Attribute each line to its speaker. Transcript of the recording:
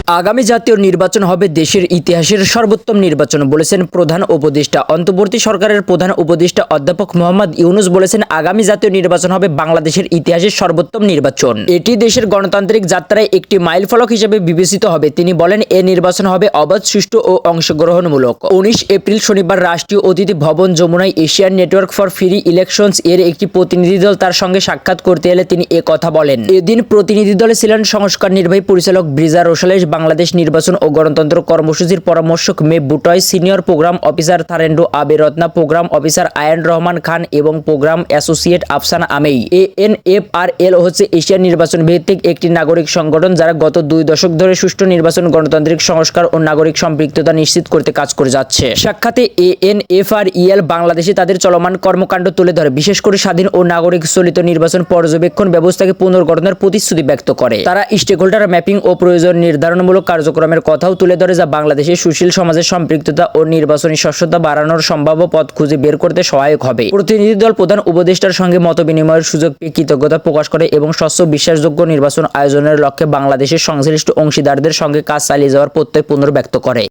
Speaker 1: আগামী জাতীয় নির্বাচন হবে দেশের ইতিহাসের সর্বোত্তম নির্বাচন বলেছেন প্রধান উপদেষ্টা। অন্তর্বর্তী সরকারের প্রধান উপদেষ্টা অধ্যাপক মোহাম্মদ ইউনূস বলেছেন, আগামী জাতীয় নির্বাচন হবে বাংলাদেশের ইতিহাসের সর্বোত্তম নির্বাচন। এটি দেশের গণতান্ত্রিক যাত্রায় একটি মাইলফলক হিসেবে বিবেচিত হবে। তিনি বলেন, এ নির্বাচন হবে অবাধ, সুষ্ঠু ও অংশগ্রহণমূলক। 19 এপ্রিল শনিবার রাষ্ট্রীয় অতিথি ভবন যমুনায় Asian network for free elections এর একটি প্রতিনিধি দল তার সঙ্গে সাক্ষাৎ করতে এলে তিনি এ কথা বলেন। এদিন প্রতিনিধি দলে ছিলেন সংস্কার নির্বাহী পরিচালক ব্রিজা রোসালেস, বাংলাদেশ নির্বাচন ও গণতন্ত্র কর্মসূচির পরামর্শক মে বুটয়, সিনিয়র প্রোগ্রাম অফিসার থারেন্ডো আবে রত্না, প্রোগ্রাম অফিসার আয়ান রহমান খান এবং প্রোগ্রাম অ্যাসোসিয়েট আফসানা আমেই। ANFRL হচ্ছে এশিয়ান নির্বাচন ভিত্তিক একটি নাগরিক সংগঠন যারা গত 2 দশক ধরে সুষ্ঠু নির্বাচন, গণতান্ত্রিক সংস্কার ও নাগরিক সম্পৃক্ততা নিশ্চিত করতে কাজ করে যাচ্ছে। সাক্ষাতে ANFREL বাংলাদেশে তাদের চলমান কর্মকাণ্ড তুলে ধরে, বিশেষ করে স্বাধীন ও নাগরিক চলিত নির্বাচন পর্যবেক্ষণ ব্যবস্থাকে পুনর্গঠনের প্রতিশ্রুতি ব্যক্ত করে। তারা স্টেকহোল্ডার ম্যাপিং ও প্রয়োজন নির্ধারণমূলক কার্যক্রমের কথাও তুলে ধরে, যা বাংলাদেশের সুশীল সমাজের সম্পৃক্ততা ও নির্বাচনী স্বচ্ছতা বাড়ানোর সম্ভাব্য পথ খুঁজে বের করতে সহায়ক হবে। প্রতিনিধি দল প্রধান উপদেষ্টার সঙ্গে মত বিনিময়ের সুযোগ পেয়ে কৃতজ্ঞতা প্রকাশ করে এবং স্বচ্ছ, বিশ্বাসযোগ্য নির্বাচন আয়োজনের লক্ষ্যে বাংলাদেশের সংশ্লিষ্ট অংশীদারদের সঙ্গে কাজ চালিয়ে যাওয়ার প্রত্যয় পুনর্ব্যক্ত করে।